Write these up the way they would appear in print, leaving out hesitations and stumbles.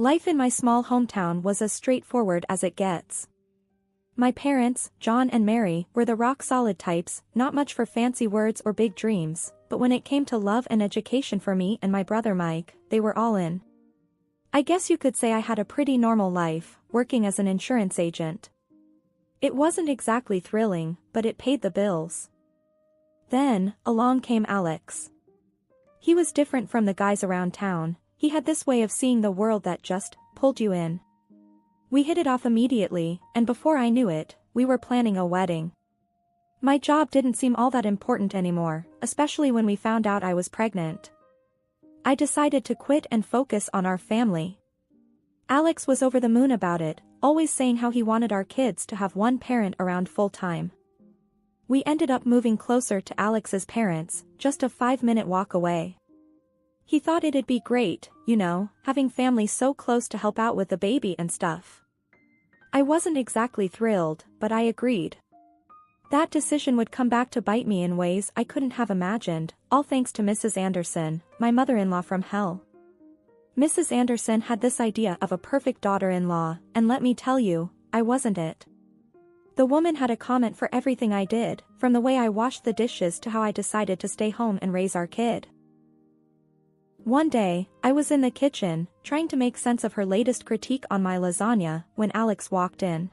Life in my small hometown was as straightforward as it gets. My parents, John and Mary, were the rock-solid types, not much for fancy words or big dreams, but when it came to love and education for me and my brother Mike, they were all in. I guess you could say I had a pretty normal life, working as an insurance agent. It wasn't exactly thrilling, but it paid the bills. Then, along came Alex. He was different from the guys around town. He had this way of seeing the world that just pulled you in. We hit it off immediately, and before I knew it, we were planning a wedding. My job didn't seem all that important anymore, especially when we found out I was pregnant. I decided to quit and focus on our family. Alex was over the moon about it, always saying how he wanted our kids to have one parent around full-time. We ended up moving closer to Alex's parents, just a 5-minute walk away. He thought it'd be great, you know, having family so close to help out with the baby and stuff. I wasn't exactly thrilled, but I agreed. That decision would come back to bite me in ways I couldn't have imagined, all thanks to Mrs. Anderson, my mother-in-law from hell. Mrs. Anderson had this idea of a perfect daughter-in-law, and let me tell you, I wasn't it. The woman had a comment for everything I did, from the way I washed the dishes to how I decided to stay home and raise our kid. One day, I was in the kitchen, trying to make sense of her latest critique on my lasagna, when Alex walked in.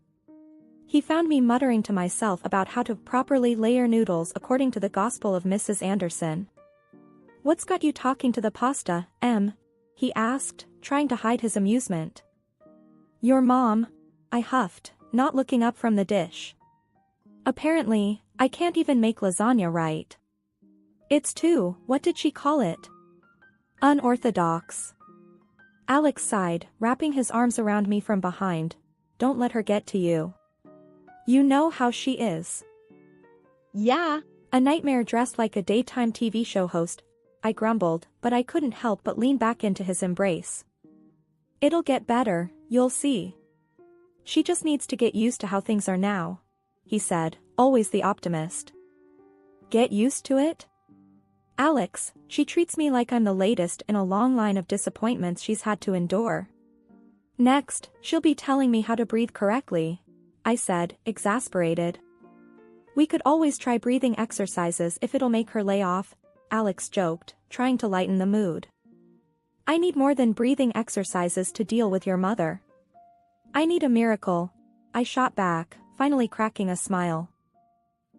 He found me muttering to myself about how to properly layer noodles according to the Gospel of Mrs. Anderson. "What's got you talking to the pasta, Em?" he asked, trying to hide his amusement. "Your mom," I huffed, not looking up from the dish. "Apparently, I can't even make lasagna right. It's too, what did she call it? Unorthodox." Alex sighed, wrapping his arms around me from behind. "Don't let her get to you. You know how she is." "Yeah." "A nightmare dressed like a daytime TV show host," I grumbled, but I couldn't help but lean back into his embrace. "It'll get better, you'll see. She just needs to get used to how things are now," he said, always the optimist. "Get used to it? Alex, she treats me like I'm the latest in a long line of disappointments she's had to endure. Next, she'll be telling me how to breathe correctly," I said, exasperated. "We could always try breathing exercises if it'll make her lay off," Alex joked, trying to lighten the mood. "I need more than breathing exercises to deal with your mother. I need a miracle," I shot back, finally cracking a smile.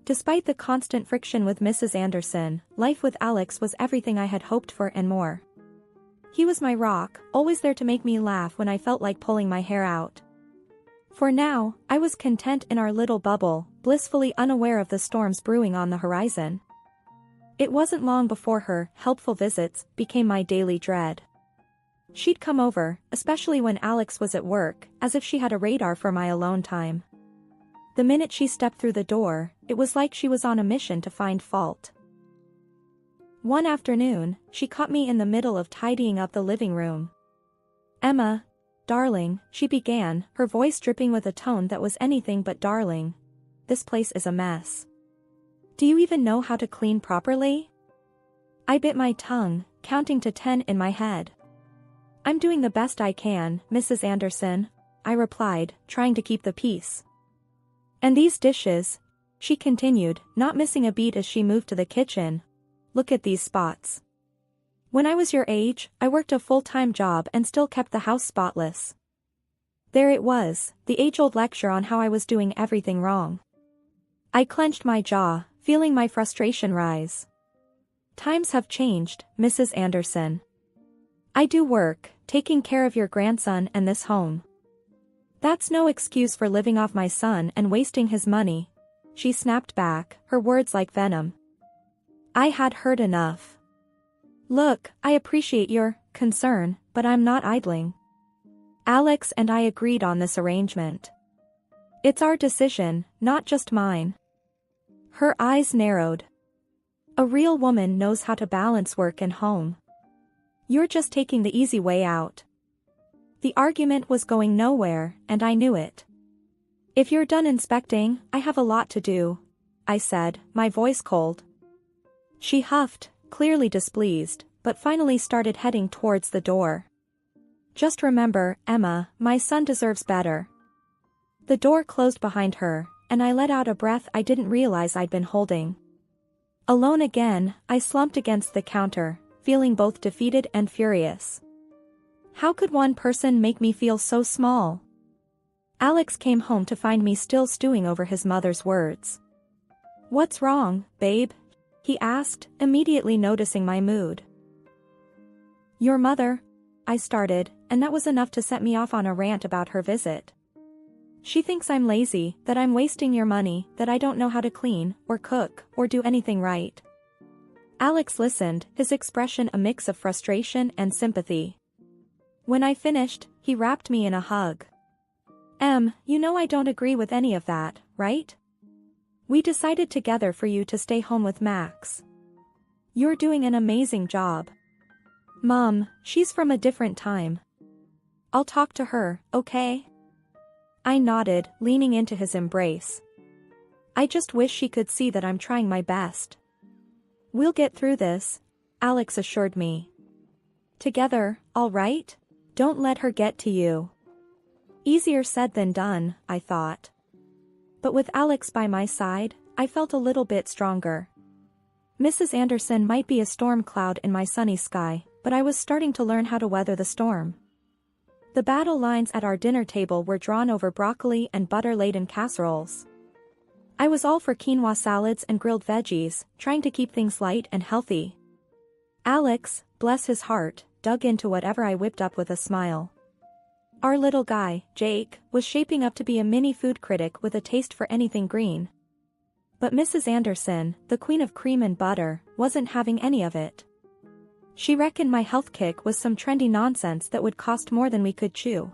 Despite the constant friction with Mrs. Anderson, life with Alex was everything I had hoped for and more. He was my rock, always there to make me laugh when I felt like pulling my hair out. For now, I was content in our little bubble, blissfully unaware of the storms brewing on the horizon. It wasn't long before her helpful visits became my daily dread. She'd come over, especially when Alex was at work, as if she had a radar for my alone time. The minute she stepped through the door, it was like she was on a mission to find fault. One afternoon, she caught me in the middle of tidying up the living room. "Emma, darling," she began, her voice dripping with a tone that was anything but darling. "This place is a mess. Do you even know how to clean properly?" I bit my tongue, counting to 10 in my head. "I'm doing the best I can, Mrs. Anderson," I replied, trying to keep the peace. "And these dishes," she continued, not missing a beat as she moved to the kitchen. "Look at these spots. When I was your age, I worked a full-time job and still kept the house spotless." There it was, the age-old lecture on how I was doing everything wrong. I clenched my jaw, feeling my frustration rise. "Times have changed, Mrs. Anderson. I do work, taking care of your grandson and this home. That's no excuse for living off my son and wasting his money," she snapped back, her words like venom. I had heard enough. "Look, I appreciate your concern, but I'm not idling. Alex and I agreed on this arrangement. It's our decision, not just mine." Her eyes narrowed. "A real woman knows how to balance work and home. You're just taking the easy way out." The argument was going nowhere, and I knew it. "If you're done inspecting, I have a lot to do," I said, my voice cold. She huffed, clearly displeased, but finally started heading towards the door. Just remember, Emma, my son deserves better. The door closed behind her, and I let out a breath I didn't realize I'd been holding. Alone again, I slumped against the counter, feeling both defeated and furious. How could one person make me feel so small? Alex came home to find me still stewing over his mother's words. "What's wrong, babe?" he asked, immediately noticing my mood. "Your mother," I started, and that was enough to set me off on a rant about her visit. "She thinks I'm lazy, that I'm wasting your money, that I don't know how to clean, or cook, or do anything right." Alex listened, his expression a mix of frustration and sympathy. When I finished, he wrapped me in a hug. You know I don't agree with any of that, right? We decided together for you to stay home with Max. You're doing an amazing job. Mom, she's from a different time. I'll talk to her, okay?" I nodded, leaning into his embrace. "I just wish she could see that I'm trying my best." "We'll get through this," Alex assured me. "Together, all right? Don't let her get to you." Easier said than done, I thought. But with Alex by my side, I felt a little bit stronger. Mrs. Anderson might be a storm cloud in my sunny sky, but I was starting to learn how to weather the storm. The battle lines at our dinner table were drawn over broccoli and butter-laden casseroles. I was all for quinoa salads and grilled veggies, trying to keep things light and healthy. Alex, bless his heart, dug into whatever I whipped up with a smile. Our little guy, Jake, was shaping up to be a mini food critic with a taste for anything green. But Mrs. Anderson, the queen of cream and butter, wasn't having any of it. She reckoned my health kick was some trendy nonsense that would cost more than we could chew.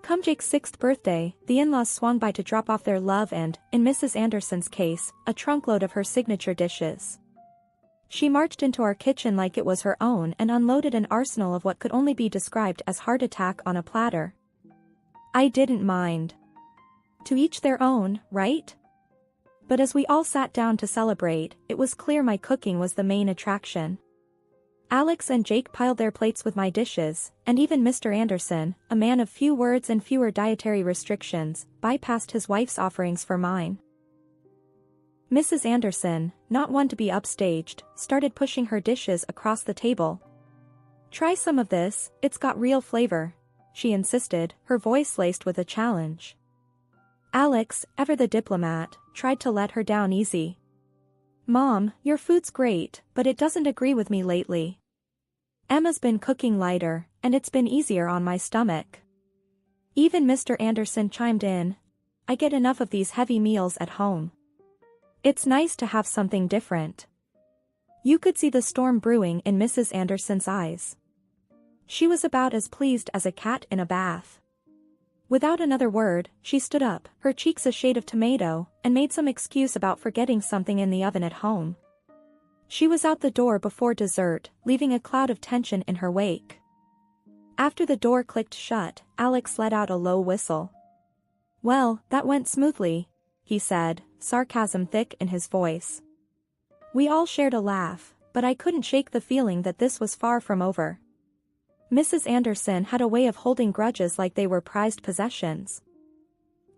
Come Jake's 6th birthday, the in-laws swung by to drop off their love and, in Mrs. Anderson's case, a trunkload of her signature dishes. She marched into our kitchen like it was her own and unloaded an arsenal of what could only be described as heart attack on a platter. I didn't mind. To each their own, right? But as we all sat down to celebrate, it was clear my cooking was the main attraction. Alex and Jake piled their plates with my dishes, and even Mr. Anderson, a man of few words and fewer dietary restrictions, bypassed his wife's offerings for mine. Mrs. Anderson, not one to be upstaged, started pushing her dishes across the table. "Try some of this, it's got real flavor," she insisted, her voice laced with a challenge. Alex, ever the diplomat, tried to let her down easy. "Mom, your food's great, but it doesn't agree with me lately. Emma's been cooking lighter, and it's been easier on my stomach." Even Mr. Anderson chimed in. "I get enough of these heavy meals at home. It's nice to have something different." You could see the storm brewing in Mrs. Anderson's eyes. She was about as pleased as a cat in a bath. Without another word, she stood up, her cheeks a shade of tomato, and made some excuse about forgetting something in the oven at home. She was out the door before dessert, leaving a cloud of tension in her wake. After the door clicked shut, Alex let out a low whistle. "Well, that went smoothly," he said, sarcasm thick in his voice. We all shared a laugh, but I couldn't shake the feeling that this was far from over. Mrs. Anderson had a way of holding grudges like they were prized possessions.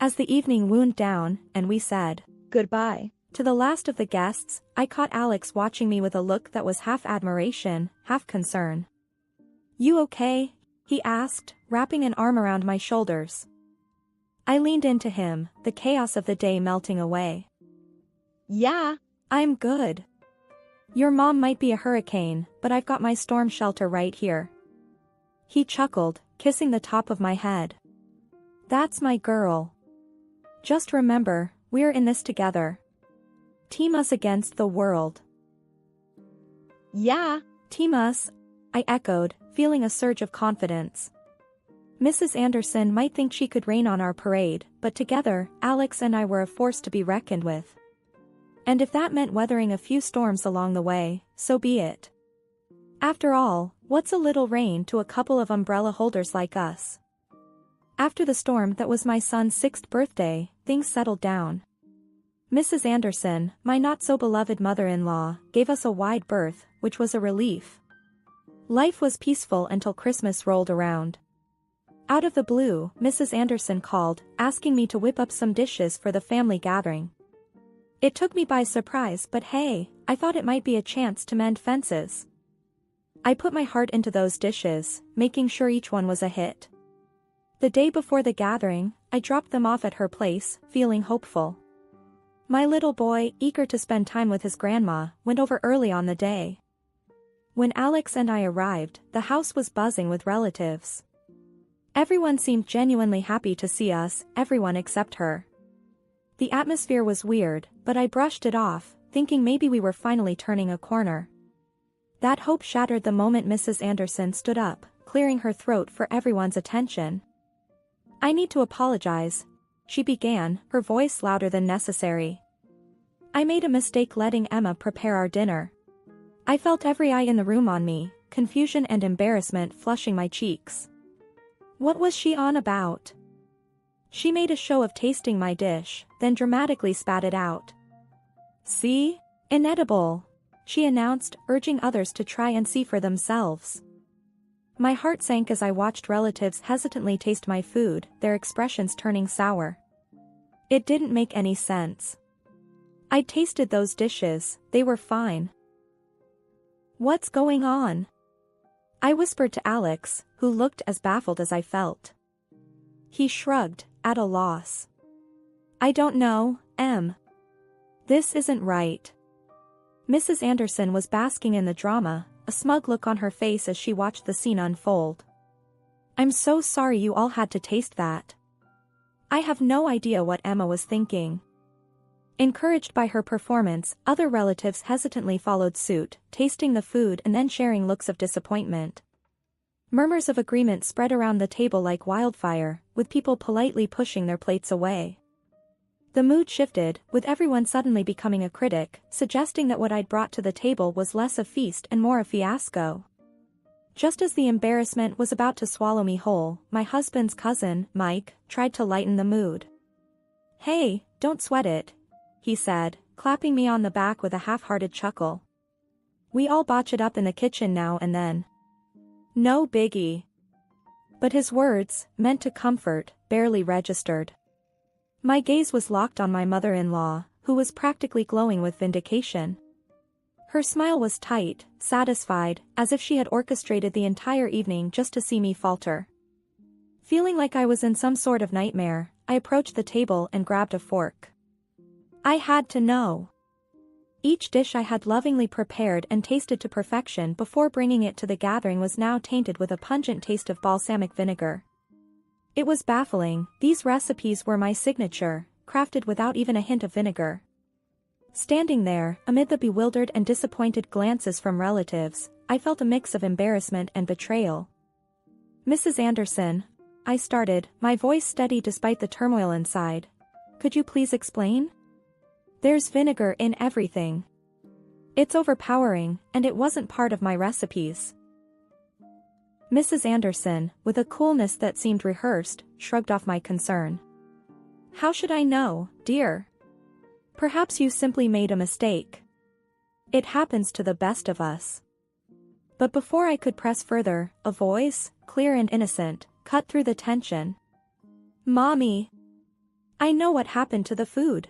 As the evening wound down, and we said Goodbye to the last of the guests, I caught Alex watching me with a look that was half admiration, half concern. "You okay?" he asked, wrapping an arm around my shoulders. I leaned into him, the chaos of the day melting away. Yeah, "I'm good. Your mom might be a hurricane, but I've got my storm shelter right here." He chuckled, kissing the top of my head. "That's my girl. Just remember, we're in this together. Team us against the world." Yeah, "Team us," I echoed, feeling a surge of confidence. Mrs. Anderson might think she could rain on our parade, but together, Alex and I were a force to be reckoned with. And if that meant weathering a few storms along the way, so be it. After all, what's a little rain to a couple of umbrella holders like us? After the storm that was my son's 6th birthday, things settled down. Mrs. Anderson, my not-so-beloved mother-in-law, gave us a wide berth, which was a relief. Life was peaceful until Christmas rolled around. Out of the blue, Mrs. Anderson called, asking me to whip up some dishes for the family gathering. It took me by surprise, but hey, I thought it might be a chance to mend fences. I put my heart into those dishes, making sure each one was a hit. The day before the gathering, I dropped them off at her place, feeling hopeful. My little boy, eager to spend time with his grandma, went over early on the day. When Alex and I arrived, the house was buzzing with relatives. Everyone seemed genuinely happy to see us, everyone except her. The atmosphere was weird, but I brushed it off, thinking maybe we were finally turning a corner. That hope shattered the moment Mrs. Anderson stood up, clearing her throat for everyone's attention. "I need to apologize," she began, her voice louder than necessary. "I made a mistake letting Emma prepare our dinner." I felt every eye in the room on me, confusion and embarrassment flushing my cheeks. What was she on about? She made a show of tasting my dish, then dramatically spat it out. "See? Inedible," she announced, urging others to try and see for themselves. My heart sank as I watched relatives hesitantly taste my food, their expressions turning sour. It didn't make any sense. I'd tasted those dishes, they were fine. "What's going on?" I whispered to Alex, who looked as baffled as I felt. He shrugged, at a loss. "I don't know, Em. This isn't right." Mrs. Anderson was basking in the drama, a smug look on her face as she watched the scene unfold. "I'm so sorry you all had to taste that. I have no idea what Emma was thinking." Encouraged by her performance, other relatives hesitantly followed suit, tasting the food and then sharing looks of disappointment. Murmurs of agreement spread around the table like wildfire, with people politely pushing their plates away. The mood shifted, with everyone suddenly becoming a critic, suggesting that what I'd brought to the table was less a feast and more a fiasco. Just as the embarrassment was about to swallow me whole, my husband's cousin, Mike, tried to lighten the mood. "Hey, don't sweat it," he said, clapping me on the back with a half-hearted chuckle. "We all botch it up in the kitchen now and then. No biggie." But his words, meant to comfort, barely registered. My gaze was locked on my mother-in-law, who was practically glowing with vindication. Her smile was tight, satisfied, as if she had orchestrated the entire evening just to see me falter. Feeling like I was in some sort of nightmare, I approached the table and grabbed a fork. I had to know. Each dish I had lovingly prepared and tasted to perfection before bringing it to the gathering was now tainted with a pungent taste of balsamic vinegar. It was baffling, these recipes were my signature, crafted without even a hint of vinegar. Standing there, amid the bewildered and disappointed glances from relatives, I felt a mix of embarrassment and betrayal. "Mrs. Anderson," I started, my voice steady despite the turmoil inside. "Could you please explain? There's vinegar in everything. It's overpowering, and it wasn't part of my recipes." Mrs. Anderson, with a coolness that seemed rehearsed, shrugged off my concern. "How should I know, dear? Perhaps you simply made a mistake. It happens to the best of us." But before I could press further, a voice, clear and innocent, cut through the tension. "Mommy! I know what happened to the food."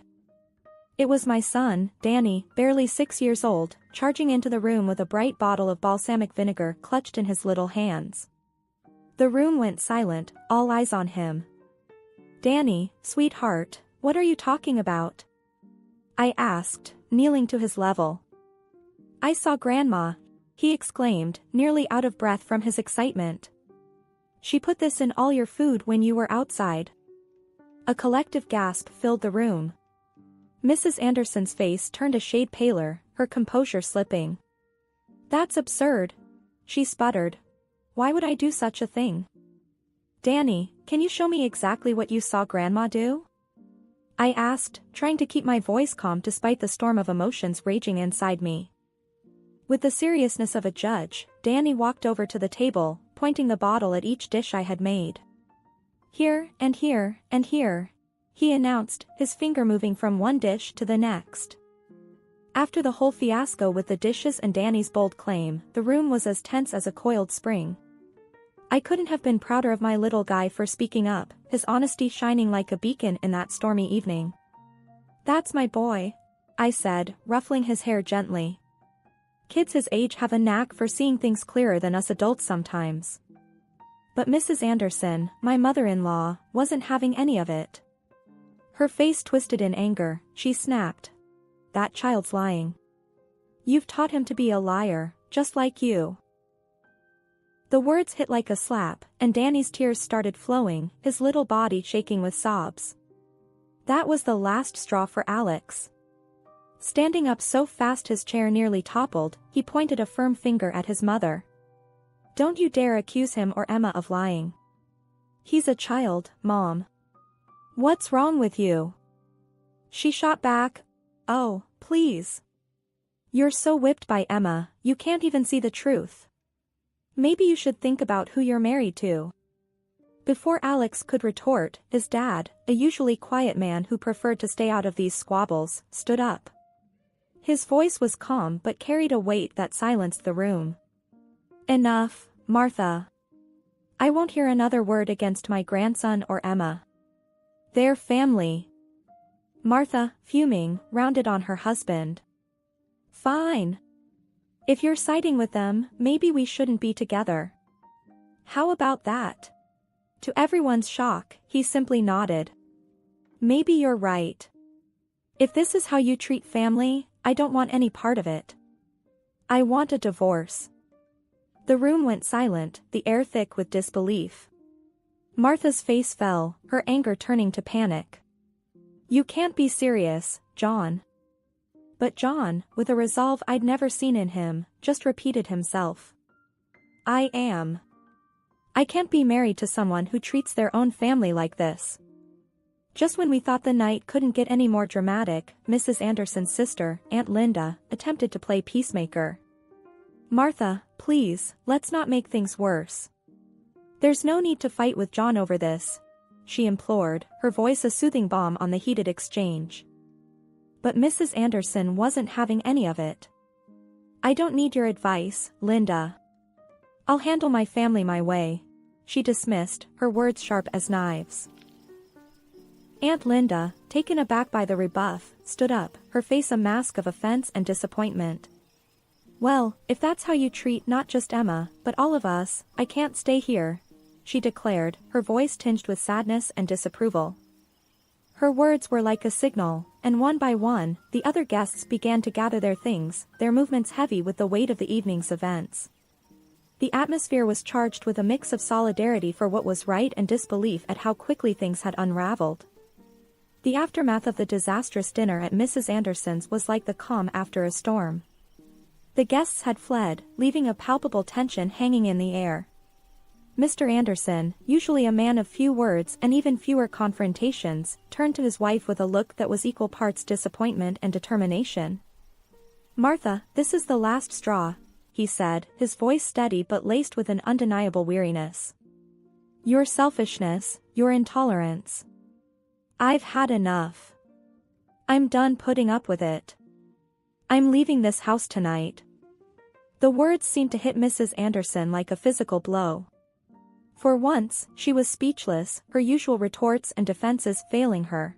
It was my son, Danny, barely 6 years old, charging into the room with a bright bottle of balsamic vinegar clutched in his little hands. The room went silent, all eyes on him. "Danny, sweetheart, what are you talking about?" I asked, kneeling to his level. "I saw Grandma," he exclaimed, nearly out of breath from his excitement. "She put this in all your food when you were outside." A collective gasp filled the room. Mrs. Anderson's face turned a shade paler, her composure slipping. "That's absurd," she sputtered. "Why would I do such a thing?" "Danny, can you show me exactly what you saw Grandma do?" I asked, trying to keep my voice calm despite the storm of emotions raging inside me. With the seriousness of a judge, Danny walked over to the table, pointing the bottle at each dish I had made. "Here, and here, and here," he announced, his finger moving from one dish to the next. After the whole fiasco with the dishes and Danny's bold claim, the room was as tense as a coiled spring. I couldn't have been prouder of my little guy for speaking up, his honesty shining like a beacon in that stormy evening. "That's my boy," I said, ruffling his hair gently. Kids his age have a knack for seeing things clearer than us adults sometimes. But Mrs. Anderson, my mother-in-law, wasn't having any of it. Her face twisted in anger. She snapped. "That child's lying. You've taught him to be a liar, just like you." The words hit like a slap, and Danny's tears started flowing, his little body shaking with sobs. That was the last straw for Alex. Standing up so fast his chair nearly toppled, he pointed a firm finger at his mother. "Don't you dare accuse him or Emma of lying. He's a child, Mom. What's wrong with you?" She shot back. "Oh, please. You're so whipped by Emma, you can't even see the truth. Maybe you should think about who you're married to." Before Alex could retort, his dad, a usually quiet man who preferred to stay out of these squabbles, stood up. His voice was calm but carried a weight that silenced the room. "Enough, Martha. I won't hear another word against my grandson or Emma. They're family." Martha, fuming, rounded on her husband. "Fine. If you're siding with them, maybe we shouldn't be together. How about that?" To everyone's shock, he simply nodded. "Maybe you're right. If this is how you treat family, I don't want any part of it. I want a divorce." The room went silent, the air thick with disbelief. Martha's face fell, her anger turning to panic. "You can't be serious, John." But John, with a resolve I'd never seen in him, just repeated himself. "I am. I can't be married to someone who treats their own family like this." Just when we thought the night couldn't get any more dramatic, Mrs. Anderson's sister, Aunt Linda, attempted to play peacemaker. "Martha, please, let's not make things worse. There's no need to fight with John over this," she implored, her voice a soothing balm on the heated exchange. But Mrs. Anderson wasn't having any of it. "I don't need your advice, Linda. I'll handle my family my way," she dismissed, her words sharp as knives. Aunt Linda, taken aback by the rebuff, stood up, her face a mask of offense and disappointment. "Well, if that's how you treat not just Emma, but all of us, I can't stay here," she declared, her voice tinged with sadness and disapproval. Her words were like a signal, and one by one, the other guests began to gather their things, their movements heavy with the weight of the evening's events. The atmosphere was charged with a mix of solidarity for what was right and disbelief at how quickly things had unraveled. The aftermath of the disastrous dinner at Mrs. Anderson's was like the calm after a storm. The guests had fled, leaving a palpable tension hanging in the air. Mr. Anderson, usually a man of few words and even fewer confrontations, turned to his wife with a look that was equal parts disappointment and determination. "Martha, this is the last straw," he said, his voice steady but laced with an undeniable weariness. "Your selfishness, your intolerance. I've had enough. I'm done putting up with it. I'm leaving this house tonight." The words seemed to hit Mrs. Anderson like a physical blow. For once, she was speechless, her usual retorts and defenses failing her.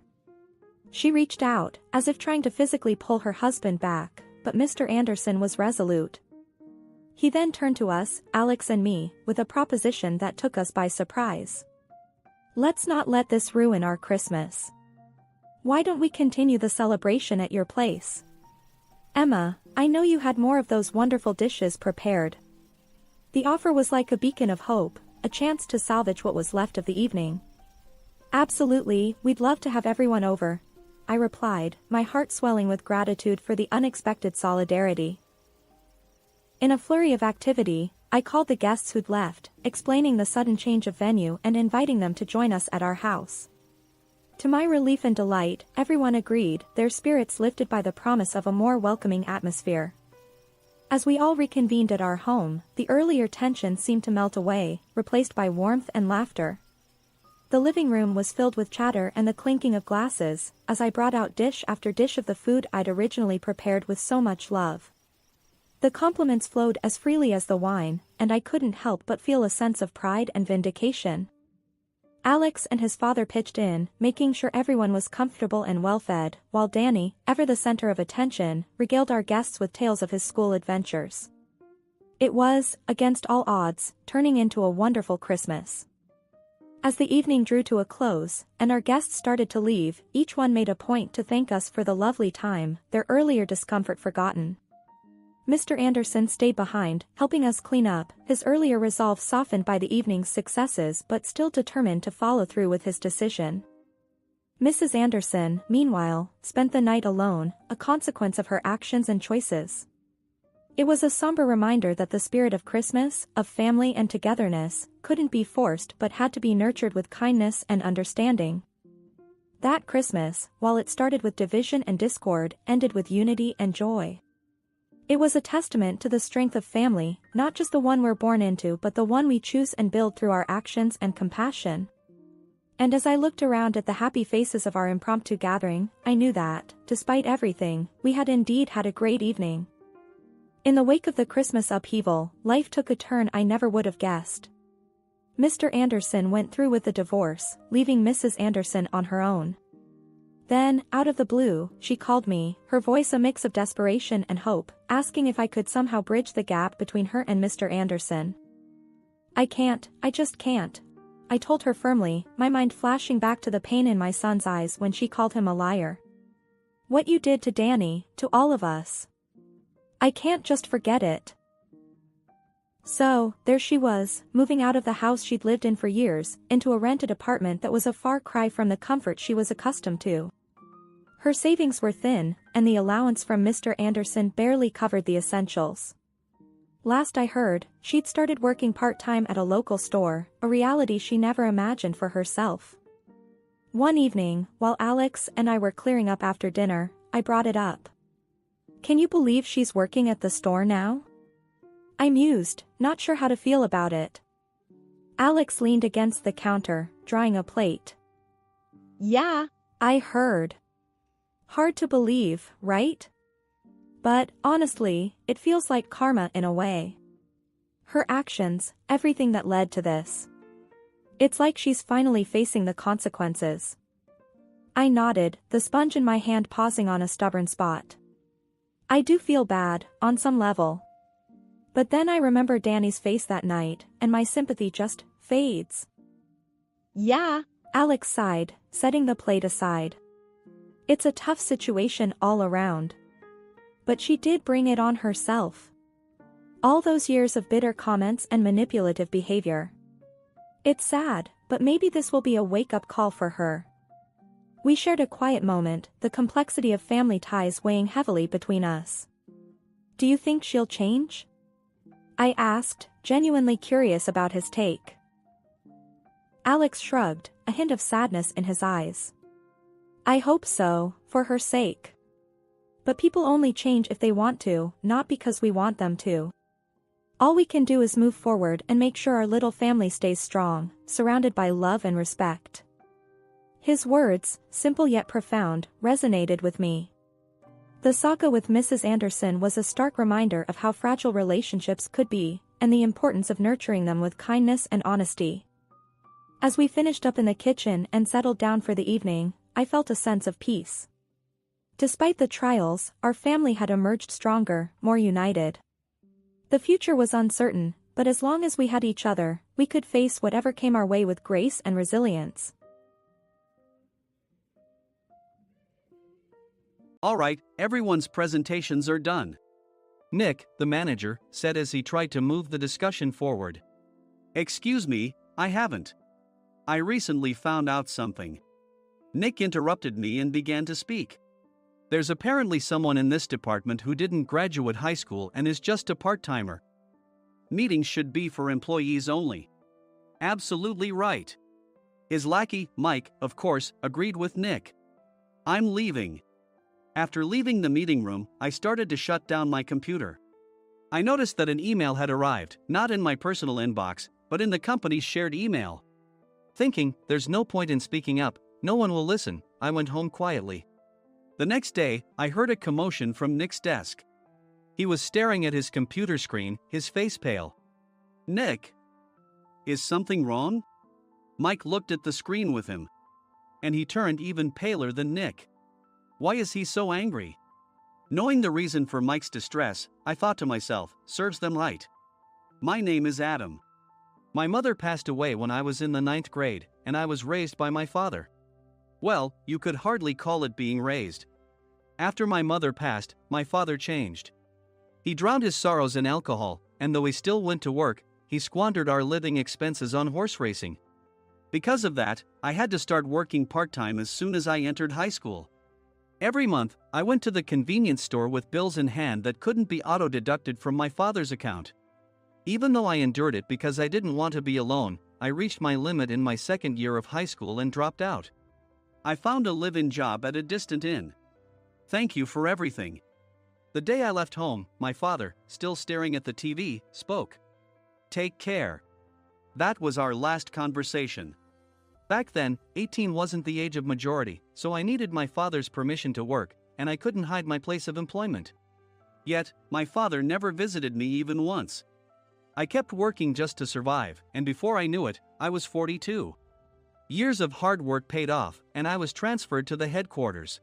She reached out, as if trying to physically pull her husband back, but Mr. Anderson was resolute. He then turned to us, Alex and me, with a proposition that took us by surprise. "Let's not let this ruin our Christmas. Why don't we continue the celebration at your place? Emma, I know you had more of those wonderful dishes prepared." The offer was like a beacon of hope, a chance to salvage what was left of the evening. "Absolutely, we'd love to have everyone over," I replied, my heart swelling with gratitude for the unexpected solidarity. In a flurry of activity, I called the guests who'd left, explaining the sudden change of venue and inviting them to join us at our house. To my relief and delight, everyone agreed, their spirits lifted by the promise of a more welcoming atmosphere. As we all reconvened at our home, the earlier tension seemed to melt away, replaced by warmth and laughter. The living room was filled with chatter and the clinking of glasses, as I brought out dish after dish of the food I'd originally prepared with so much love. The compliments flowed as freely as the wine, and I couldn't help but feel a sense of pride and vindication. Alex and his father pitched in, making sure everyone was comfortable and well-fed, while Danny, ever the center of attention, regaled our guests with tales of his school adventures. It was, against all odds, turning into a wonderful Christmas. As the evening drew to a close, and our guests started to leave, each one made a point to thank us for the lovely time, their earlier discomfort forgotten. Mr. Anderson stayed behind, helping us clean up, his earlier resolve softened by the evening's successes but still determined to follow through with his decision. Mrs. Anderson, meanwhile, spent the night alone, a consequence of her actions and choices. It was a somber reminder that the spirit of Christmas, of family and togetherness, couldn't be forced but had to be nurtured with kindness and understanding. That Christmas, while it started with division and discord, ended with unity and joy. It was a testament to the strength of family, not just the one we're born into but the one we choose and build through our actions and compassion. And as I looked around at the happy faces of our impromptu gathering, I knew that, despite everything, we had indeed had a great evening. In the wake of the Christmas upheaval, life took a turn I never would have guessed. Mr. Anderson went through with the divorce, leaving Mrs. Anderson on her own. Then, out of the blue, she called me, her voice a mix of desperation and hope, asking if I could somehow bridge the gap between her and Mr. Anderson. I just can't. I told her firmly, my mind flashing back to the pain in my son's eyes when she called him a liar. What you did to Danny, to all of us. I can't just forget it. So, there she was, moving out of the house she'd lived in for years, into a rented apartment that was a far cry from the comfort she was accustomed to. Her savings were thin, and the allowance from Mr. Anderson barely covered the essentials. Last I heard, she'd started working part-time at a local store, a reality she never imagined for herself. One evening, while Alex and I were clearing up after dinner, I brought it up. Can you believe she's working at the store now? I mused, not sure how to feel about it. Alex leaned against the counter, drying a plate. Yeah, I heard. Hard to believe, right? But, honestly, it feels like karma in a way. Her actions, everything that led to this. It's like she's finally facing the consequences. I nodded, the sponge in my hand pausing on a stubborn spot. I do feel bad, on some level. But then I remember Danny's face that night, and my sympathy just fades. Yeah, Alex sighed, setting the plate aside. It's a tough situation all around. But she did bring it on herself. All those years of bitter comments and manipulative behavior. It's sad, but maybe this will be a wake-up call for her. We shared a quiet moment, the complexity of family ties weighing heavily between us. Do you think she'll change? I asked, genuinely curious about his take. Alex shrugged, a hint of sadness in his eyes. I hope so, for her sake. But people only change if they want to, not because we want them to. All we can do is move forward and make sure our little family stays strong, surrounded by love and respect. His words, simple yet profound, resonated with me. The saga with Mrs. Anderson was a stark reminder of how fragile relationships could be, and the importance of nurturing them with kindness and honesty. As we finished up in the kitchen and settled down for the evening, I felt a sense of peace. Despite the trials, our family had emerged stronger, more united. The future was uncertain, but as long as we had each other, we could face whatever came our way with grace and resilience. All right, everyone's presentations are done. Nick, the manager, said as he tried to move the discussion forward. Excuse me, I haven't. I recently found out something. Nick interrupted me and began to speak. There's apparently someone in this department who didn't graduate high school and is just a part-timer. Meetings should be for employees only. Absolutely right. His lackey, Mike, of course, agreed with Nick. I'm leaving. After leaving the meeting room, I started to shut down my computer. I noticed that an email had arrived, not in my personal inbox, but in the company's shared email. Thinking, there's no point in speaking up, no one will listen, I went home quietly. The next day, I heard a commotion from Nick's desk. He was staring at his computer screen, his face pale. "Nick, is something wrong?" Mike looked at the screen with him. And he turned even paler than Nick. Why is he so angry? Knowing the reason for Mike's distress, I thought to myself, serves them right. My name is Adam. My mother passed away when I was in the 9th grade, and I was raised by my father. Well, you could hardly call it being raised. After my mother passed, my father changed. He drowned his sorrows in alcohol, and though he still went to work, he squandered our living expenses on horse racing. Because of that, I had to start working part-time as soon as I entered high school. Every month, I went to the convenience store with bills in hand that couldn't be auto-deducted from my father's account. Even though I endured it because I didn't want to be alone, I reached my limit in my second year of high school and dropped out. I found a live-in job at a distant inn. Thank you for everything. The day I left home, my father, still staring at the TV, spoke. Take care. That was our last conversation. Back then, 18 wasn't the age of majority, so I needed my father's permission to work, and I couldn't hide my place of employment. Yet, my father never visited me even once. I kept working just to survive, and before I knew it, I was 42. Years of hard work paid off, and I was transferred to the headquarters.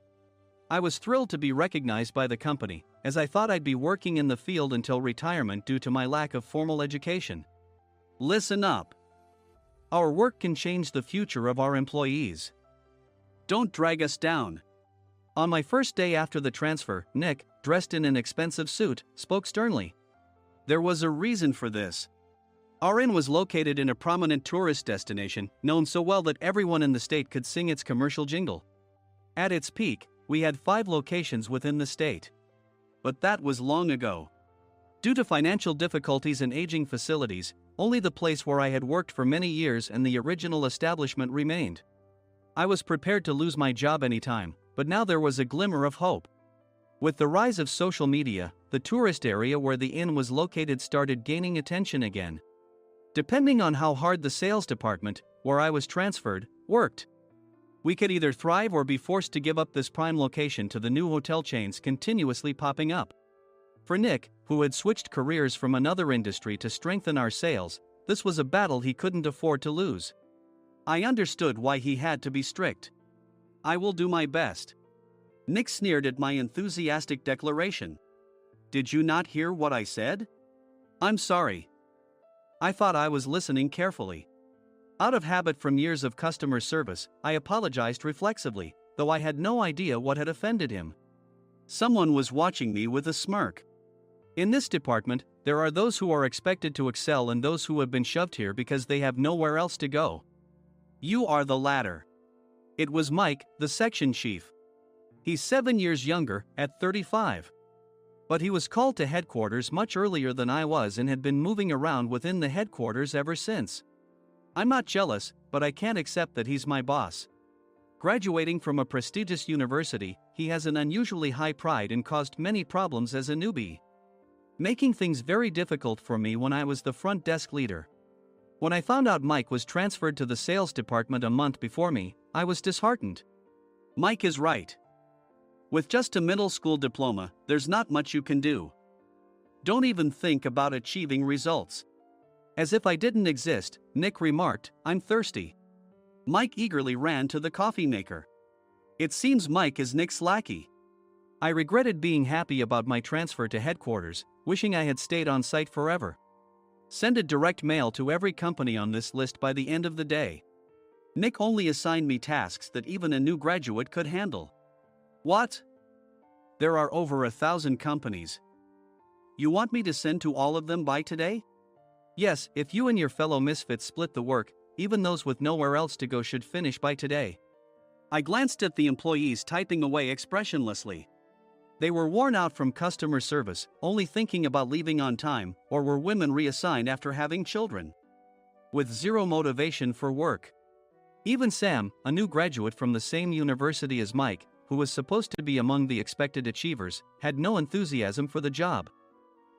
I was thrilled to be recognized by the company, as I thought I'd be working in the field until retirement due to my lack of formal education. Listen up. Our work can change the future of our employees. Don't drag us down. On my first day after the transfer, Nick, dressed in an expensive suit, spoke sternly. There was a reason for this. Our inn was located in a prominent tourist destination, known so well that everyone in the state could sing its commercial jingle. At its peak, we had 5 locations within the state. But that was long ago. Due to financial difficulties and aging facilities, only the place where I had worked for many years and the original establishment remained. I was prepared to lose my job anytime, but now there was a glimmer of hope. With the rise of social media, the tourist area where the inn was located started gaining attention again. Depending on how hard the sales department, where I was transferred, worked, we could either thrive or be forced to give up this prime location to the new hotel chains continuously popping up. For Nick, who had switched careers from another industry to strengthen our sales, this was a battle he couldn't afford to lose. I understood why he had to be strict. I will do my best. Nick sneered at my enthusiastic declaration. Did you not hear what I said? I'm sorry. I thought I was listening carefully. Out of habit from years of customer service, I apologized reflexively, though I had no idea what had offended him. Someone was watching me with a smirk. In this department, there are those who are expected to excel and those who have been shoved here because they have nowhere else to go. You are the latter. It was Mike, the section chief. He's 7 years younger, at 35. But he was called to headquarters much earlier than I was and had been moving around within the headquarters ever since. I'm not jealous, but I can't accept that he's my boss. Graduating from a prestigious university, he has an unusually high pride and caused many problems as a newbie, making things very difficult for me when I was the front desk leader. When I found out Mike was transferred to the sales department a month before me, I was disheartened. Mike is right. With just a middle school diploma, there's not much you can do. Don't even think about achieving results. As if I didn't exist, Nick remarked, I'm thirsty. Mike eagerly ran to the coffee maker. It seems Mike is Nick's lackey. I regretted being happy about my transfer to headquarters, wishing I had stayed on site forever. Send a direct mail to every company on this list by the end of the day. Nick only assigned me tasks that even a new graduate could handle. What? There are over 1,000 companies. You want me to send to all of them by today? Yes, if you and your fellow misfits split the work, even those with nowhere else to go should finish by today. I glanced at the employees typing away expressionlessly. They were worn out from customer service, only thinking about leaving on time, or were women reassigned after having children, with zero motivation for work. Even Sam, a new graduate from the same university as Mike, who was supposed to be among the expected achievers, had no enthusiasm for the job,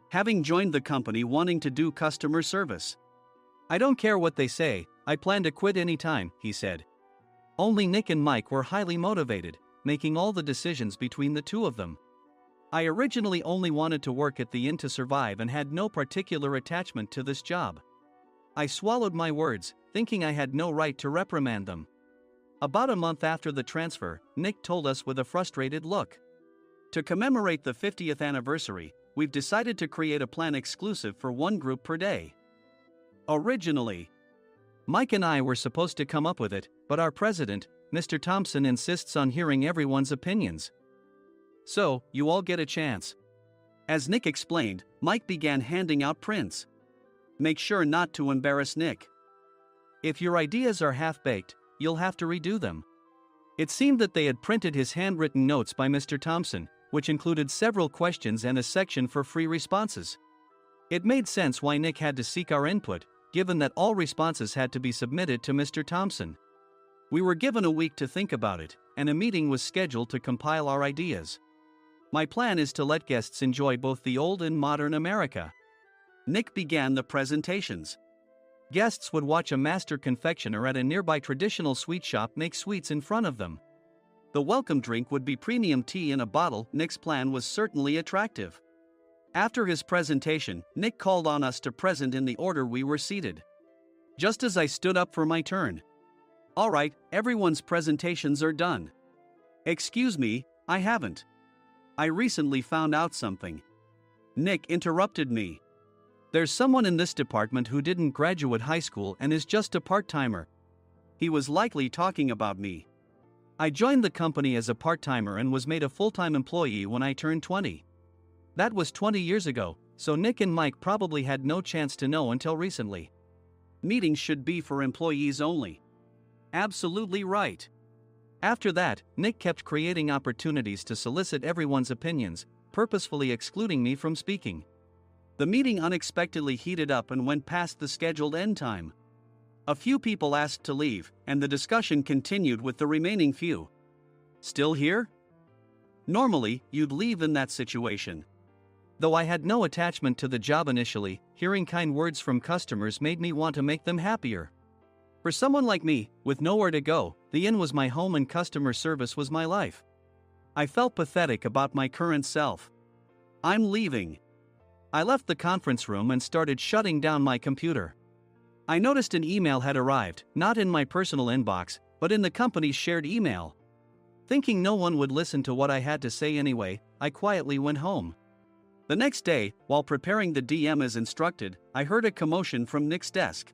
having joined the company wanting to do customer service. I don't care what they say, I plan to quit any time, he said. Only Nick and Mike were highly motivated, making all the decisions between the two of them. I originally only wanted to work at the inn to survive and had no particular attachment to this job. I swallowed my words, thinking I had no right to reprimand them. About a month after the transfer, Nick told us with a frustrated look. To commemorate the 50th anniversary, we've decided to create a plan exclusive for one group per day. Originally, Mike and I were supposed to come up with it, but our president, Mr. Thompson, insists on hearing everyone's opinions. So, you all get a chance. As Nick explained, Mike began handing out prints. Make sure not to embarrass Nick. If your ideas are half-baked, you'll have to redo them. It seemed that they had printed his handwritten notes by Mr. Thompson, which included several questions and a section for free responses. It made sense why Nick had to seek our input, given that all responses had to be submitted to Mr. Thompson. We were given a week to think about it, and a meeting was scheduled to compile our ideas. My plan is to let guests enjoy both the old and modern America. Nick began the presentations. Guests would watch a master confectioner at a nearby traditional sweet shop make sweets in front of them. The welcome drink would be premium tea in a bottle. Nick's plan was certainly attractive. After his presentation, Nick called on us to present in the order we were seated. Just as I stood up for my turn. All right, everyone's presentations are done. Excuse me, I haven't. I recently found out something. Nick interrupted me. There's someone in this department who didn't graduate high school and is just a part-timer. He was likely talking about me. I joined the company as a part-timer and was made a full-time employee when I turned 20. That was 20 years ago, so Nick and Mike probably had no chance to know until recently. Meetings should be for employees only. Absolutely right. After that, Nick kept creating opportunities to solicit everyone's opinions, purposefully excluding me from speaking. The meeting unexpectedly heated up and went past the scheduled end time. A few people asked to leave, and the discussion continued with the remaining few. Still here? Normally, you'd leave in that situation. Though I had no attachment to the job initially, hearing kind words from customers made me want to make them happier. For someone like me, with nowhere to go, the inn was my home and customer service was my life. I felt pathetic about my current self. I'm leaving. I left the conference room and started shutting down my computer. I noticed an email had arrived, not in my personal inbox, but in the company's shared email. Thinking no one would listen to what I had to say anyway, I quietly went home. The next day, while preparing the DM as instructed, I heard a commotion from Nick's desk.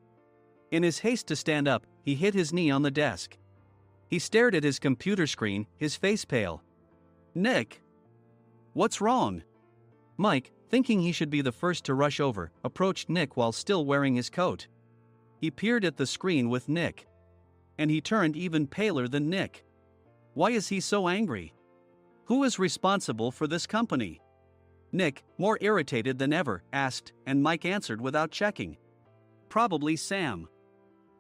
In his haste to stand up, he hit his knee on the desk. He stared at his computer screen, his face pale. Nick! What's wrong? Mike, thinking he should be the first to rush over, approached Nick while still wearing his coat. He peered at the screen with Nick. And he turned even paler than Nick. Why is he so angry? Who is responsible for this company? Nick, more irritated than ever, asked, and Mike answered without checking. Probably Sam.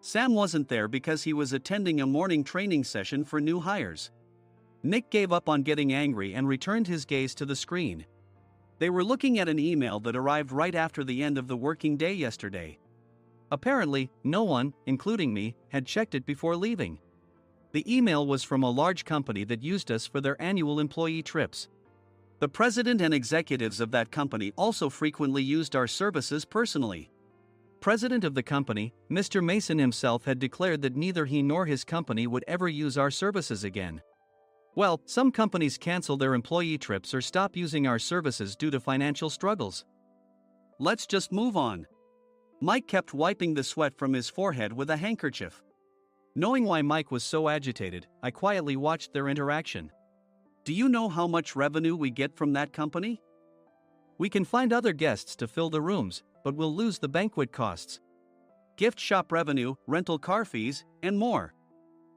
Sam wasn't there because he was attending a morning training session for new hires. Nick gave up on getting angry and returned his gaze to the screen. They were looking at an email that arrived right after the end of the working day yesterday. Apparently, no one, including me, had checked it before leaving. The email was from a large company that used us for their annual employee trips. The president and executives of that company also frequently used our services personally. President of the company, Mr. Mason himself, had declared that neither he nor his company would ever use our services again. Well, some companies cancel their employee trips or stop using our services due to financial struggles. Let's just move on. Mike kept wiping the sweat from his forehead with a handkerchief. Knowing why Mike was so agitated, I quietly watched their interaction. Do you know how much revenue we get from that company? We can find other guests to fill the rooms, but we'll lose the banquet costs, gift shop revenue, rental car fees, and more.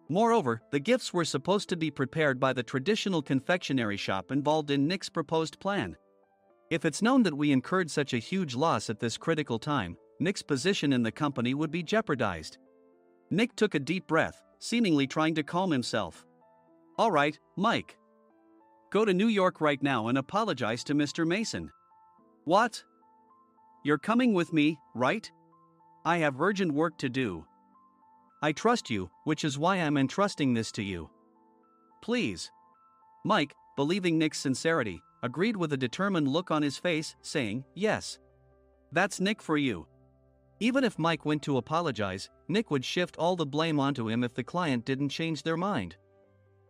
Moreover, the gifts were supposed to be prepared by the traditional confectionery shop involved in Nick's proposed plan. If it's known that we incurred such a huge loss at this critical time, Nick's position in the company would be jeopardized. Nick took a deep breath, seemingly trying to calm himself. All right, Mike. Go to New York right now and apologize to Mr. Mason. What? You're coming with me, right? I have urgent work to do. I trust you, which is why I'm entrusting this to you. Please. Mike, believing Nick's sincerity, agreed with a determined look on his face, saying, "Yes. That's Nick for you." Even if Mike went to apologize, Nick would shift all the blame onto him if the client didn't change their mind.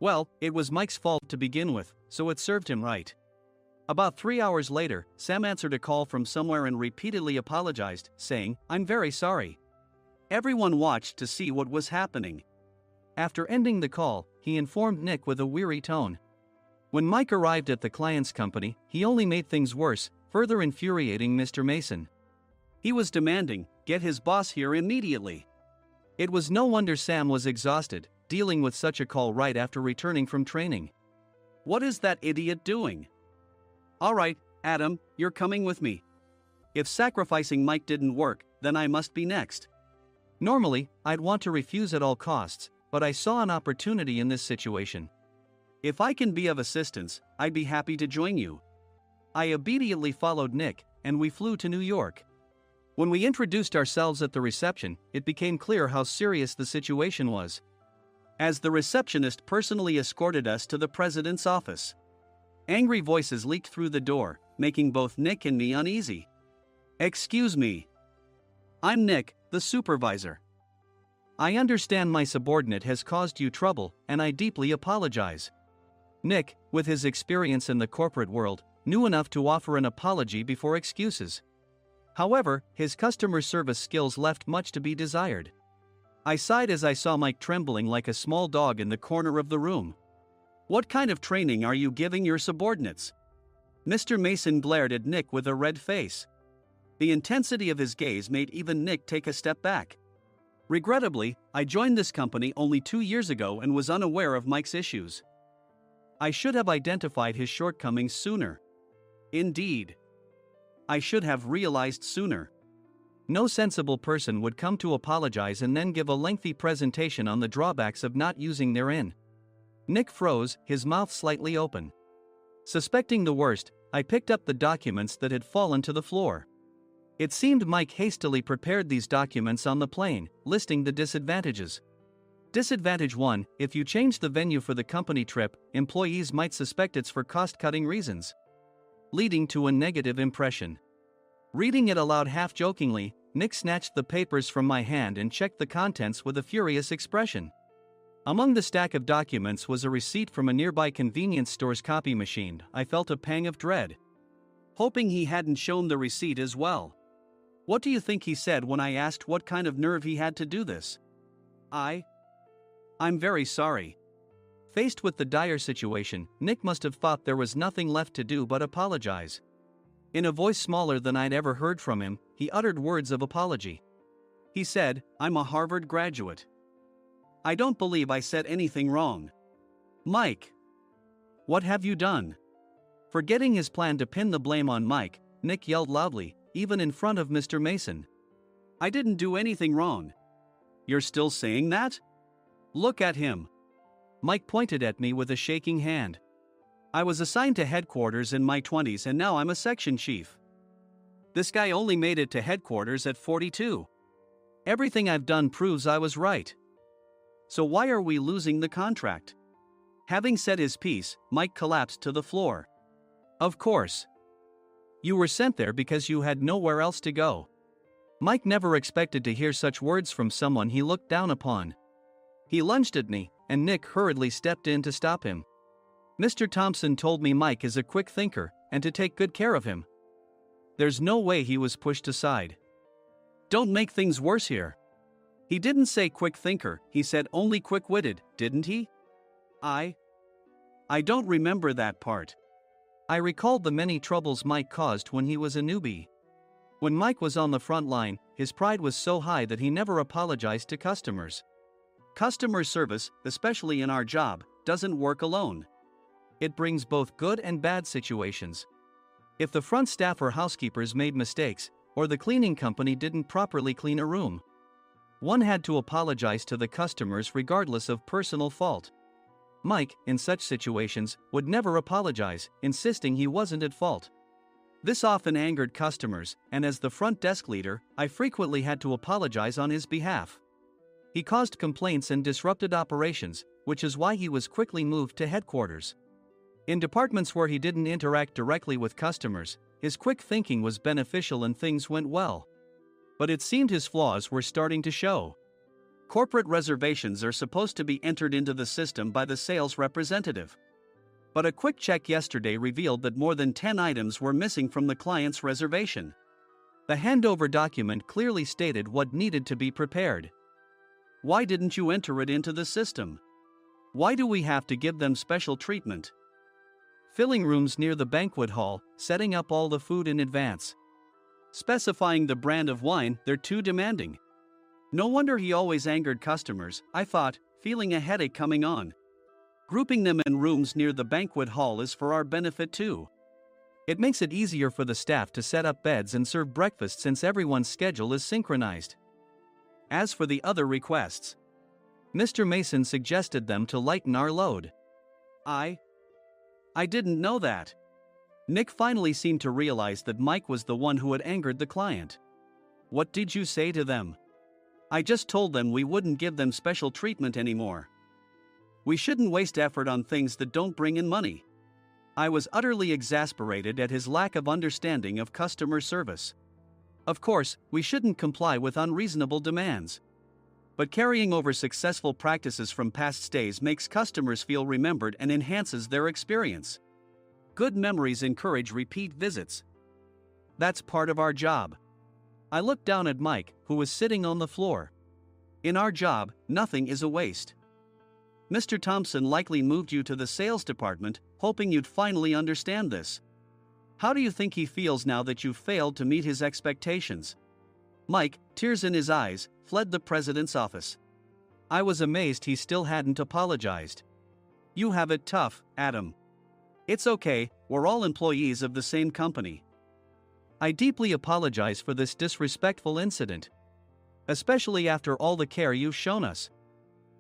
Well, it was Mike's fault to begin with, so it served him right. About 3 hours later, Sam answered a call from somewhere and repeatedly apologized, saying, "I'm very sorry." Everyone watched to see what was happening. After ending the call, he informed Nick with a weary tone. When Mike arrived at the client's company, he only made things worse, further infuriating Mr. Mason. He was demanding, "Get his boss here immediately." It was no wonder Sam was exhausted, dealing with such a call right after returning from training. "What is that idiot doing?" "All right, Adam, you're coming with me. If sacrificing Mike didn't work, then I must be next." Normally, I'd want to refuse at all costs, but I saw an opportunity in this situation. "If I can be of assistance, I'd be happy to join you." I obediently followed Nick, and we flew to New York. When we introduced ourselves at the reception, it became clear how serious the situation was, as the receptionist personally escorted us to the president's office. Angry voices leaked through the door, making both Nick and me uneasy. "Excuse me. I'm Nick, the supervisor. I understand my subordinate has caused you trouble, and I deeply apologize." Nick, with his experience in the corporate world, knew enough to offer an apology before excuses. However, his customer service skills left much to be desired. I sighed as I saw Mike trembling like a small dog in the corner of the room. "What kind of training are you giving your subordinates?" Mr. Mason glared at Nick with a red face. The intensity of his gaze made even Nick take a step back. Regrettably, I joined this company only 2 years ago and was unaware of Mike's issues. I should have identified his shortcomings sooner. Indeed, I should have realized sooner. No sensible person would come to apologize and then give a lengthy presentation on the drawbacks of not using their in. Nick froze, his mouth slightly open. Suspecting the worst, I picked up the documents that had fallen to the floor. It seemed Mike hastily prepared these documents on the plane, listing the disadvantages. Disadvantage 1: if you change the venue for the company trip, employees might suspect it's for cost-cutting reasons, leading to a negative impression. Reading it aloud half-jokingly, Nick snatched the papers from my hand and checked the contents with a furious expression. Among the stack of documents was a receipt from a nearby convenience store's copy machine. I felt a pang of dread, hoping he hadn't shown the receipt as well. What do you think he said when I asked what kind of nerve he had to do this? I'm very sorry." Faced with the dire situation, Nick must have thought there was nothing left to do but apologize. In a voice smaller than I'd ever heard from him, he uttered words of apology. He said, "I'm a Harvard graduate. I don't believe I said anything wrong." "Mike, what have you done?" Forgetting his plan to pin the blame on Mike, Nick yelled loudly, even in front of Mr. Mason. "I didn't do anything wrong." "You're still saying that? Look at him." Mike pointed at me with a shaking hand. "I was assigned to headquarters in my 20s and now I'm a section chief. This guy only made it to headquarters at 42. Everything I've done proves I was right. So why are we losing the contract?" Having said his piece, Mike collapsed to the floor. "Of course. You were sent there because you had nowhere else to go." Mike never expected to hear such words from someone he looked down upon. He lunged at me, and Nick hurriedly stepped in to stop him. "Mr. Thompson told me Mike is a quick thinker, and to take good care of him." There's no way he was pushed aside. "Don't make things worse here. He didn't say quick thinker, he said only quick-witted, didn't he?" I don't remember that part." I recalled the many troubles Mike caused when he was a newbie. When Mike was on the front line, his pride was so high that he never apologized to customers. Customer service, especially in our job, doesn't work alone. It brings both good and bad situations. If the front staff or housekeepers made mistakes, or the cleaning company didn't properly clean a room, one had to apologize to the customers regardless of personal fault. Mike, in such situations, would never apologize, insisting he wasn't at fault. This often angered customers, and as the front desk leader, I frequently had to apologize on his behalf. He caused complaints and disrupted operations, which is why he was quickly moved to headquarters. In departments where he didn't interact directly with customers, his quick thinking was beneficial and things went well. But it seemed his flaws were starting to show. Corporate reservations are supposed to be entered into the system by the sales representative. But a quick check yesterday revealed that more than 10 items were missing from the client's reservation. The handover document clearly stated what needed to be prepared. Why didn't you enter it into the system? Why do we have to give them special treatment? Filling rooms near the banquet hall, setting up all the food in advance. Specifying the brand of wine, they're too demanding. No wonder he always angered customers, I thought, feeling a headache coming on. Grouping them in rooms near the banquet hall is for our benefit too. It makes it easier for the staff to set up beds and serve breakfast since everyone's schedule is synchronized. As for the other requests, Mr. Mason suggested them to lighten our load. I didn't know that. Nick finally seemed to realize that Mike was the one who had angered the client. What did you say to them? I just told them we wouldn't give them special treatment anymore. We shouldn't waste effort on things that don't bring in money. I was utterly exasperated at his lack of understanding of customer service. Of course, we shouldn't comply with unreasonable demands. But carrying over successful practices from past stays makes customers feel remembered and enhances their experience. Good memories encourage repeat visits. That's part of our job. I looked down at Mike, who was sitting on the floor. In our job, nothing is a waste. Mr. Thompson likely moved you to the sales department, hoping you'd finally understand this. How do you think he feels now that you've failed to meet his expectations? Mike, tears in his eyes, fled the president's office. I was amazed he still hadn't apologized. You have it tough, Adam. It's okay, we're all employees of the same company. I deeply apologize for this disrespectful incident. Especially after all the care you've shown us.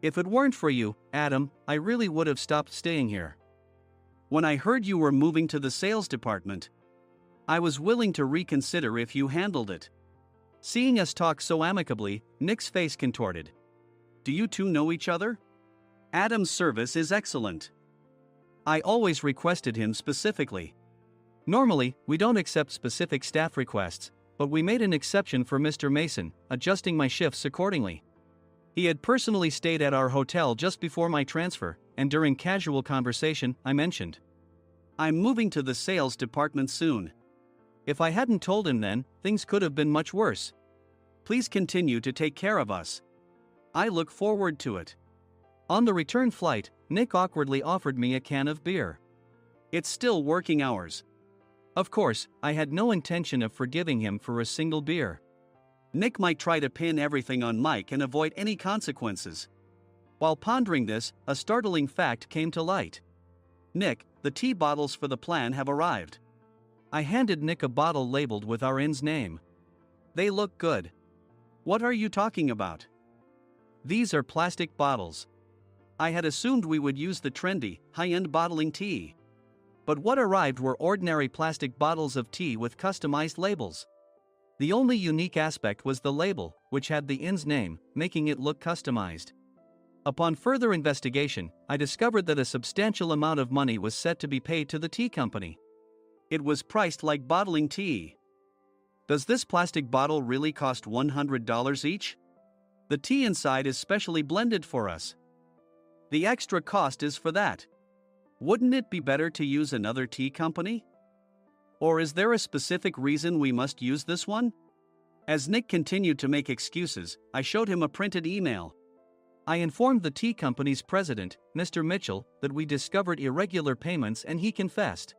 If it weren't for you, Adam, I really would have stopped staying here. When I heard you were moving to the sales department, I was willing to reconsider if you handled it. Seeing us talk so amicably, Nick's face contorted. Do you two know each other? Adam's service is excellent. I always requested him specifically. Normally, we don't accept specific staff requests, but we made an exception for Mr. Mason, adjusting my shifts accordingly. He had personally stayed at our hotel just before my transfer, and during casual conversation, I mentioned, I'm moving to the sales department soon. If I hadn't told him then, things could have been much worse. Please continue to take care of us. I look forward to it. On the return flight, Nick awkwardly offered me a can of beer. It's still working hours. Of course, I had no intention of forgiving him for a single beer. Nick might try to pin everything on Mike and avoid any consequences. While pondering this, a startling fact came to light. Nick, the tea bottles for the plan have arrived. I handed Nick a bottle labeled with our inn's name. They look good. What are you talking about? These are plastic bottles. I had assumed we would use the trendy, high-end bottling tea. But what arrived were ordinary plastic bottles of tea with customized labels. The only unique aspect was the label, which had the inn's name, making it look customized. Upon further investigation, I discovered that a substantial amount of money was set to be paid to the tea company. It was priced like bottling tea. Does this plastic bottle really cost $100 each? The tea inside is specially blended for us. The extra cost is for that. Wouldn't it be better to use another tea company? Or is there a specific reason we must use this one? As Nick continued to make excuses, I showed him a printed email. I informed the tea company's president, Mr. Mitchell, that we discovered irregular payments and he confessed.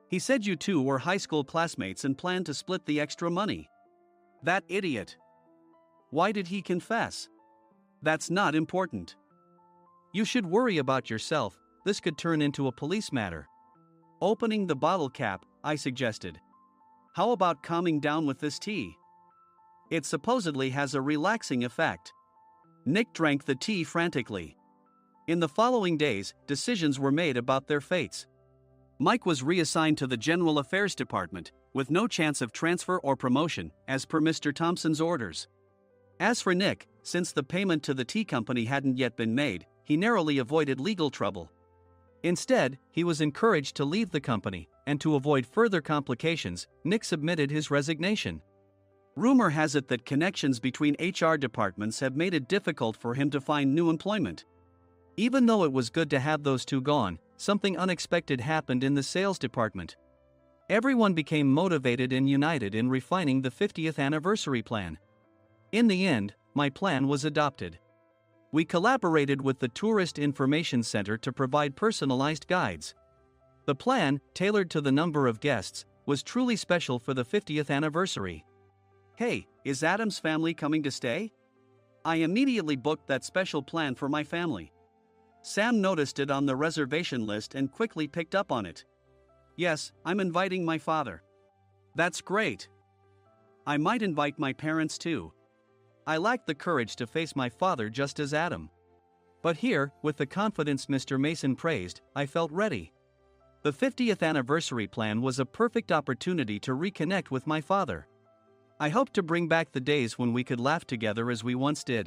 He said you two were high school classmates and planned to split the extra money. That idiot. Why did he confess? That's not important. You should worry about yourself, this could turn into a police matter. Opening the bottle cap, I suggested. How about calming down with this tea? It supposedly has a relaxing effect. Nick drank the tea frantically. In the following days, decisions were made about their fates. Mike was reassigned to the General Affairs Department, with no chance of transfer or promotion, as per Mr. Thompson's orders. As for Nick, since the payment to the tea company hadn't yet been made, he narrowly avoided legal trouble. Instead, he was encouraged to leave the company, and to avoid further complications, Nick submitted his resignation. Rumor has it that connections between HR departments have made it difficult for him to find new employment. Even though it was good to have those two gone, something unexpected happened in the sales department. Everyone became motivated and united in refining the 50th anniversary plan. In the end, my plan was adopted. We collaborated with the Tourist Information Center to provide personalized guides. The plan, tailored to the number of guests, was truly special for the 50th anniversary. Hey, is Adam's family coming to stay? I immediately booked that special plan for my family. Sam noticed it on the reservation list and quickly picked up on it. Yes, I'm inviting my father. That's great. I might invite my parents too. I lacked the courage to face my father just as Adam. But here, with the confidence Mr. Mason praised, I felt ready. The 50th anniversary plan was a perfect opportunity to reconnect with my father. I hoped to bring back the days when we could laugh together as we once did.